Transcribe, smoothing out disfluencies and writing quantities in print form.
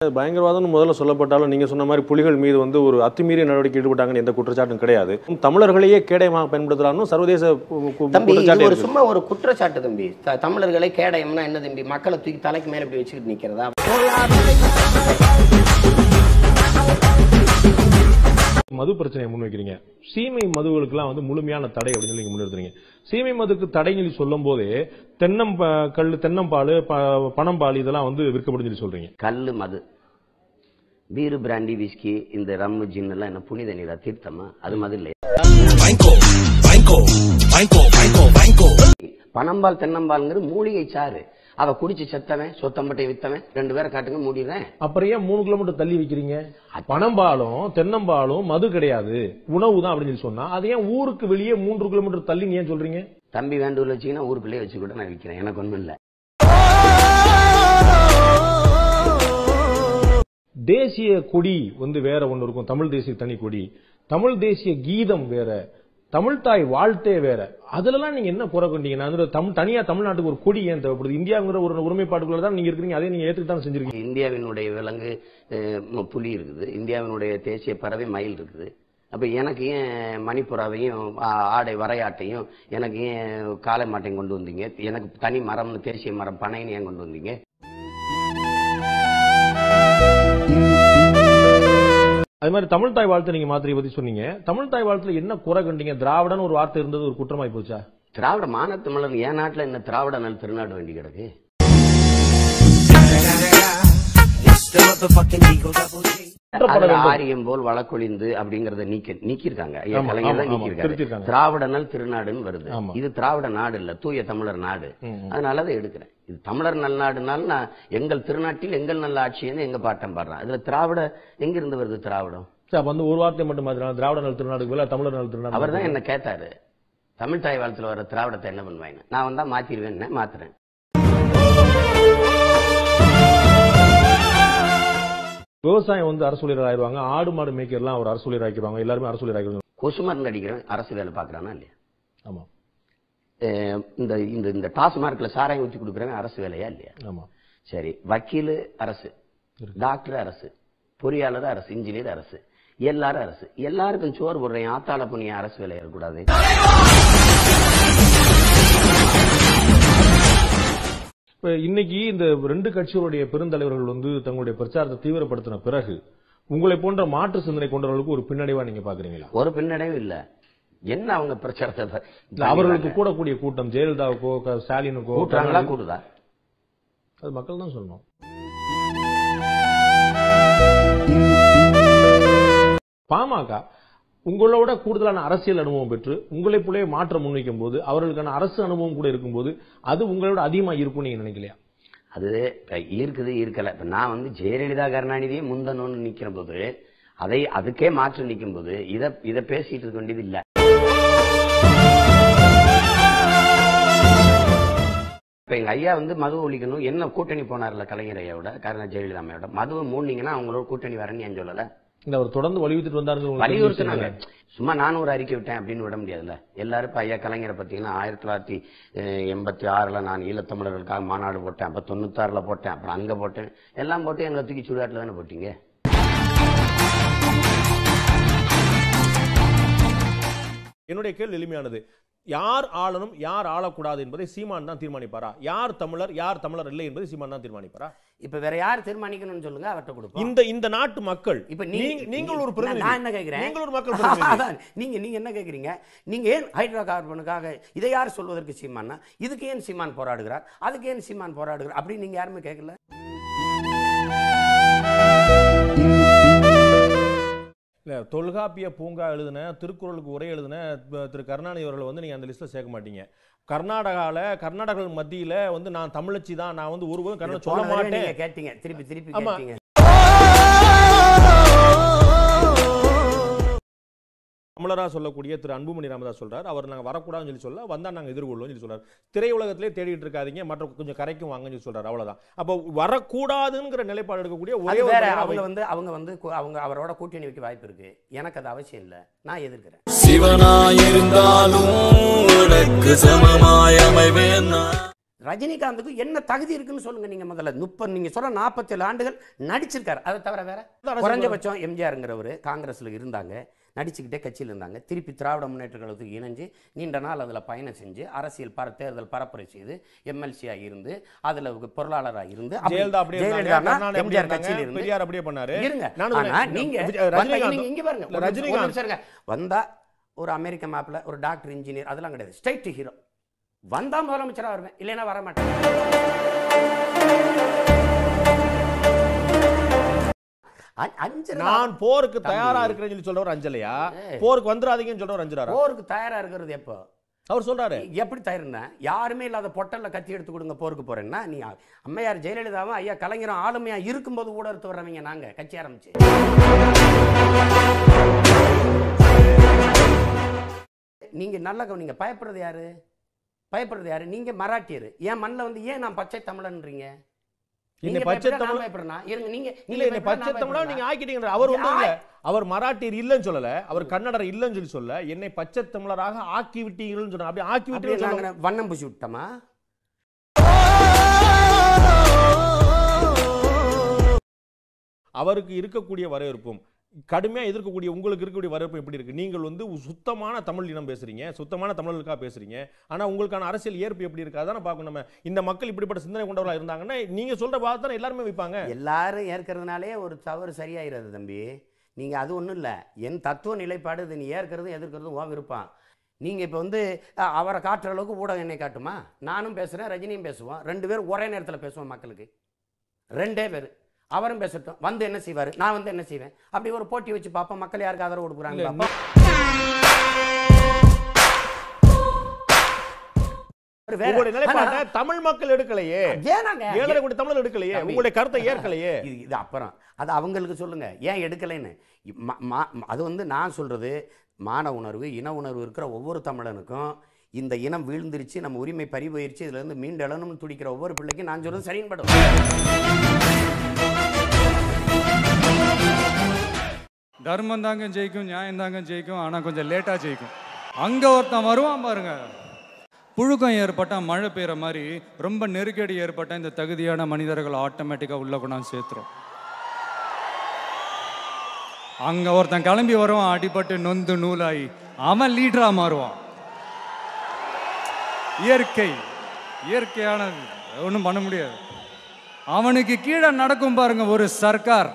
பயங்கரவாதம்னு முதல்ல சொல்லப்பட்டாலும் நீங்க சொன்ன மாதிரி புலிகள் மீது வந்து ஒரு அத்துமீறிய நடவடிக்கை ஈடுபட்டாங்கன்னு எந்த குற்றச்சாட்டும் கிடையாது. தமிழர்களையே கேடயமாக பயன்படுத்துறான்னு சர்வதேச குற்றச்சாட்டு. ஒரு சும்மா ஒரு குற்றச்சாட்டு தம்பி. தமிழர்களை கேடயம்னா என்ன தம்பி? மக்களை தூக்கி தலைக்கு மேல இப்படி வச்சுக்கிட்டு நிக்கிறதா? மது பிரச்சனையை முன்வைக்கிறீங்க. சீமை மதுவுகளுக்கெல்லாம் வந்து முழுமையான தடை அப்படின்னு சொல்லி முன்னிறுத்துறீங்க. சீமை மதுக்கு தடைன்னு சொல்லும் போதே தென்னம்பால் பனம்பால் இதெல்லாம் வந்து விற்கப்படும் சொல்லி சொல்றீங்க. கல்லு மது, பீரு, பிராண்டி, விஸ்கி, இந்த ரம், ஜின் எல்லாம் என்ன புனித நீரா, தீர்த்தமா? அது மது இல்லையா? பனம்பால் தென்னம்பால்ங்கிறது மூலிகை சாறு. அவ குடிச்சு செத்தவன் சொத்தம்பட்டை வித்தவன் 2 பேரை காட்டுங்க மூடிடுறேன். அப்புறம் ஏன் 3 கிலோமீட்டர் தள்ளி வைக்கிறீங்க? பனம்பாலும் தென்னம்பாலும் மது கிடையாது, உணவு தான் அப்படின்னு சொன்னா அது ஏன் ஊருக்கு வெளியே 3 கிலோமீட்டர் தள்ளி ஏன் சொல்றீங்க? தம்பி வேண்டூர்ல வச்சீங்கன்னா ஊருக்குள்ளே வச்சு கூட நான் விற்கிறேன், எனக்கு ஒண்ணும் இல்ல. தேசிய கொடி வந்து வேற ஒண்ணு இருக்கும், தமிழ் தேசிய தனி கொடி, தமிழ் தேசிய கீதம் வேற, தமிழ் தாய் வாழ்த்தே வேற. அதுலலாம் நீங்க என்ன குறை கொண்டீங்கன்னா தனியா தமிழ்நாட்டுக்கு ஒரு கொடி ஏன் தேவைப்படுது? இந்தியாங்கிற ஒரு ஒருமைப்பாட்டுக்குள்ள தான் நீங்க இருக்கீங்க, அதே நீங்க ஏற்றுக்கிட்டு செஞ்சிருக்கீங்க. இந்தியாவினுடைய விலங்கு புலி இருக்குது, இந்தியாவினுடைய தேசிய பறவை மயில் இருக்குது. அப்ப எனக்கு ஏன் மணிப்புறாவையும் ஆடை வரையாட்டையும் எனக்கு ஏன் காளை மாட்டையும் கொண்டு வந்தீங்க? எனக்கு தனி மரம்னு தேசிய மரம் பனைன்னு ஏன் கொண்டு வந்தீங்க? அது மாதிரி தமிழ் தாய் வாழ்த்து நீங்க மாத்திரை பத்தி சொன்னீங்க. தமிழ் தாய் வாழ்த்துல என்ன குறை கண்டீங்க? திராவிடன் ஒரு வார்த்தை இருந்தது, ஒரு குற்றமாய் போச்சா? திராவிட மானத்தமிழர் என் நாட்டுல என்ன திராவிட நல் திருநாடு வேண்டி கிடக்கு? ஆரியம் போல் வழக்கொழிந்து அப்படிங்கறத நீக்கிருக்காங்க. திராவிட நல் திருநாடுன்னு வருது. இது திராவிட நாடு இல்ல, தூய தமிழர் நாடு. அதனால அதை எடுக்கிறேன். இது தமிழர் நல் நாடுனால நான் எங்கள் திருநாட்டில் எங்கள் நல்ல ஆட்சின்னு எங்க பாட்டம் பாடுறேன். அதுல திராவிட எங்க இருந்து வருது? திராவிடம் வந்து ஒரு வார்த்தை மட்டும் மாத்திரம் திராவிட நல் திருநாடு தமிழர் நல் திருநாடு. அவர் தான் என்ன கேட்டாரு, தமிழ் தாய் வாழ்த்துல வர திராவிடத்தை என்ன பண்ணுவாங்க? நான் வந்தா மாத்திருவேன், மாத்துறேன். விவசாயம் வந்து அரசு ஊழியர் ஆயிடுவாங்க, ஆடு மாடு மேய்க்கிறலாம் ஒரு அரசு ஊழியர் ஆக்கிடுவாங்க, எல்லாருமே அரசு ஊழியர் ஆக்கிடுவாங்க. கொசு மருந்து அடிக்கிறேன், அரசு வேலை பாக்குறானா இல்லையா? ஆமா. இந்த டாஸ்மார்க்ல சாராயம் ஊற்றி கொடுக்குறவன் அரசு வேலையா இல்லையா? ஆமா. சரி, வக்கீல் அரசு, டாக்டர் அரசு, பொறியாளர் அரசு, இன்ஜினியர் அரசு, எல்லாரும் அரசு. எல்லாருக்கும் சோறு போடுறேன், ஆத்தாள புண்ணிய அரசு வேலை இருக்கக்கூடாது? இப்ப இன்னைக்கு இந்த 2 கட்சிகளுடைய பெருந்தலைவர்கள் வந்து தங்களுடைய பிரச்சாரத்தை தீவிரப்படுத்தின பிறகு உங்களை போன்ற மாற்று சிந்தனை கொண்டவர்களுக்கு ஒரு பின்னடைவா நீங்க பாக்குறீங்களா? ஒரு பின்னடைவும் இல்ல. என்ன அவங்க பிரச்சாரத்தை அவர்களுக்கு கூடக்கூடிய கூட்டம் ஜெயலலிதாவுக்கோ ஸ்டாலினுக்கோ கூட்டாங்களா? கூடுதா? அது மக்கள் தான் சொல்லணும். பாமக உங்களோட கூடுதலான அரசியல் அனுபவம் பெற்று உங்களை போலே மாற்றம் முன்வைக்கும் போது அவர்களுக்கான அரசு அனுபவம் கூட இருக்கும்போது அது உங்களோட அதிகமா இருக்கும் நீங்க நினைக்கலையா? அது இருக்குது, இருக்கல. இப்ப நான் வந்து ஜெயலலிதா கருணாநிதியை முந்தணும்னு நிக்கிற போது அதுக்கே மாற்றம் நிற்கும் போது இதை பேசிட்டு இருக்க வேண்டியது இல்ல. இப்ப எங்க ஐயா வந்து மது ஒழிக்கணும் என்ன கூட்டணி போனார்ல கலைஞர் ஐயாவோட, ஜெயலலிதா அம்மையோட. மதுவை மூடினீங்கன்னா அவங்களோட கூட்டணி வரேன்னு ஏன் சொல்லல? அவர் தொடர்ந்து வலியுறுத்திட்டு வந்தாரு. வலியுறுத்தினாங்க. சும்மா நானும் ஒரு அறிக்கை விட்டேன் அப்படின்னு விட முடியாதுல்ல. எல்லாரும் இப்ப ஐயா கலைஞரை பாத்தீங்கன்னா 1986 நான் ஈழத்தமிழர்களுக்காக மாநாடு போட்டேன், அப்ப 96 போட்டேன், அப்புறம் அங்க போட்டேன், எல்லாம் போட்டு எங்களை தூக்கி சுடுகாட்டுல தானே போட்டீங்க. என்னுடைய கேள்வி எளிமையானது. யார் ஆளணும் யார் ஆளக்கூடாது என்பதை சீமான் தான் தீர்மானிப்பாரா? யார் தமிழர் யார் தமிழர் இல்லை என்பதை சீமான் தான் தீர்மானிப்பாரா? இப்ப வேற யார் தீர்மானிக்கணும்னு சொல்லுங்க, அவர்கிட்ட கொடுப்போம். இந்த நாட்டு மக்கள். இப்ப நீங்கள் ஒரு பிரதிநிதி, நான் என்ன கேக்குறேன், நீங்கள் ஒரு மக்கள் பிரதிநிதி. நீங்க என்ன கேக்குறீங்க? நீங்க ஏன் ஹைட்ரோ கார்பனுக்காக இதை யார் சொல்வதற்கு சீமான்னா, இதுக்கு ஏன் சீமான் போராடுகிறார், அதுக்கு ஏன் சீமான் போராடுகிறார் அப்படின்னு நீங்க யாருமே கேட்கல. தொல்காப்பிய பூங்கா எழுதின, திருக்குறளுக்கு உரை எழுதின திரு கருணாநிதி அவர்களை வந்து நீங்க அந்த லிஸ்ட்ல சேர்க்க மாட்டீங்க. கர்நாடக மத்தியில வந்து நான் தமிழச்சி தான், நான் வந்து ஒருபோதும் கன்னடம் சொல்ல மாட்டேன் கேட்டீங்க. திருப்பி கேட்டீங்க. தமிழரா சொல்லக்கூடிய திரு அன்புமணி ராமதாஸ் சொல்றார், அவர் நாங்க வரக்கூடாதுன்னு சொல்லி சொல்ல வந்தா நாங்க எதிர்கொள்வோம் சொல்லி சொல்றாரு. திரையுலகத்திலே தேடிட்டு இருக்காதீங்க, மற்ற கொஞ்சம் கரைக்கும் வாங்கன்னு சொல்லி சொல்றாரு. அவ்வளவுதான். அப்ப வரக்கூடாதுங்கிற நிலைப்பாடு எடுக்கக்கூடிய ஒரே அவங்க அவரோட கூட்டணி வைக்க வாய்ப்பு இருக்கு. எனக்கு அது அவசியம் இல்லை, நான் எதிர்க்கிறேன். சிவனாயிருந்தாலும் ரஜினிகாந்துக்கு என்ன தகுதி இருக்குன்னு சொல்லுங்க நீங்க முதல்ல. நீங்க சொல்ற 47 ஆண்டுகள் நடிச்சிருக்காரு. அதை தவிர வேற குறைஞ்சபட்சம் எம்ஜிஆருங்கிறவர் காங்கிரஸ்ல இருந்தாங்க, நடிச்சுக்கிட்டே கட்சியில் இருந்தாங்க. திருப்பி திராவிட முன்னேற்ற கழகத்துக்கு இணைஞ்சு நீண்ட நாள் அதில் பயணம் செஞ்சு அரசியல் தேர்தல் பரப்புரை செய்து எம்எல்சியாக இருந்து அதில் பொருளாளராக இருந்து எம்ஜிஆர் கட்சியில் இருந்து இருங்க. நீங்க இங்க பாருங்க, ரஜினிகாந்த் வந்தா ஒரு அமெரிக்க மாப்பிள்ள, ஒரு டாக்டர், இன்ஜினியர், அதெல்லாம் கிடையாது. Straight hero. வந்தா முதலமைச்சரா வருவேன், இல்லைன்னா வர மாட்டேன். நான் போருக்கு தயாரா இருக்கிறேன்னு சொல்லி சொல்றவர் அஞ்சலையா? போருக்கு வந்துடாதீங்கன்னு சொல்றவர் அஞ்சலாரா? போருக்கு தயாரா இருக்கிறது எப்போ அவர் சொல்றாரு? எப்படி தயார்னா, யாருமே இல்லாத பொட்டல்ல கத்தி எடுத்து கொடுங்க போருக்கு போறேன்னா, நீ அம்மையார் ஜெயலலிதாவும் ஐயா கலைஞரும் ஆளுமையா இருக்கும்போது ஊடகத்து வர்றவங்க நாங்க கட்சி ஆரம்பிச்சு. நீங்க நல்லா கவனிங்க, பயப்படுறது யாரு? பயப்படுறது யாரு? நீங்க மராட்டியர். ஏன் மண்ணில் வந்து ஏன் நான் பச்சை தமிழன்றீங்க? அவர் மராட்டியர் இல்லன்னு சொல்லல, அவர் கன்னடர் இல்லன்னு சொல்லி சொல்ல, என்னை பச்சை தமிழராக ஆக்கி விட்டீங்கன்னு சொன்ன. அப்படி ஆக்கி விட்டு வண்ணம் பூசி விட்டோமா? அவருக்கு இருக்கக்கூடிய வரவேற்பும் கடுமையா எதிர்க்கக்கூடிய உங்களுக்கு இருக்கக்கூடிய வரவேற்பு எப்படி இருக்கு? நீங்கள் வந்து சுத்தமான தமிழ் இனம் பேசுறீங்க, சுத்தமான தமிழர்களுக்காக பேசுறீங்க, ஆனா உங்களுக்கான அரசியல் ஏற்பு எப்படி இருக்கு அதான் பார்க்கணும். நம்ம இந்த மக்கள் இப்படிப்பட்ட சிந்தனை கொண்டவர்களா இருந்தாங்கன்னா நீங்க சொல்ற வார்த்தை எல்லாருமே வைப்பாங்க. எல்லாரும் ஏற்கிறதுனாலே ஒரு தவறு சரியாயிராது தம்பி. நீங்க அது ஒன்றும் இல்லை, என் தத்துவ நிலைப்பாடு இது. நீ ஏற்கிறதும் எதிர்க்கிறதும் ஓ விருப்பம். நீங்க இப்போ வந்து அவரை காட்டுற அளவுக்கு ஊடகம் என்னை காட்டுமா? நானும் பேசுறேன், ரஜினியும் பேசுவோம், 2 பேரும் ஒரே நேரத்தில் பேசுவோம் மக்களுக்கு. 2 பேர். அவரும் பேசட்டும், வந்து என்ன செய்வாரு, நான் வந்து என்ன செய்வேன், அப்படி ஒரு போட்டி வச்சு பார்ப்போம். மக்கள் யாருக்கு ஆதரவு கொடுக்குறாங்க பார்ப்போம். தமிழ் மக்கள் எடுக்கலையே, தமிழ் எடுக்கலையே, உங்களுடைய கருத்தை ஏற்கலையே. இது அப்புறம் அது அவங்களுக்கு சொல்லுங்க ஏன் எடுக்கலைன்னு. அது வந்து நான் சொல்றது மான உணர்வு, இன உணர்வு இருக்கிற ஒவ்வொரு தமிழனுக்கும் இந்த இனம் வீழ்ந்துருச்சு, நம்ம உரிமை பறி போயிருச்சு, இதுல இருந்து மீண்டு எழணும்னு துடிக்கிற ஒவ்வொரு பிள்ளைக்கும் நான் சொல்றது சரின்னு படும். தர்மம் தாங்க ஜெயிக்கும், நியாயம் தாங்க ஜெயிக்கும், ஆனால் கொஞ்சம் லேட்டாக ஜெயிக்கும். அங்கே ஒருத்தன் வருவான் பாருங்க, புழுக்கம் ஏற்பட்டால் மழை பெய்கிற மாதிரி ரொம்ப நெருக்கடி ஏற்பட்டால் இந்த தகுதியான மனிதர்கள் ஆட்டோமேட்டிக்காக உள்ள கொண்டாந்து சேர்த்துரும். அங்கே ஒருத்தன் கிளம்பி வருவான், அடிபட்டு நொந்து நூலாகி அவன் லீடராக மாறுவான். இயற்கையானது, ஒன்றும் பண்ண முடியாது. அவனுக்கு கீழே நடக்கும் பாருங்க ஒரு சர்க்கார்.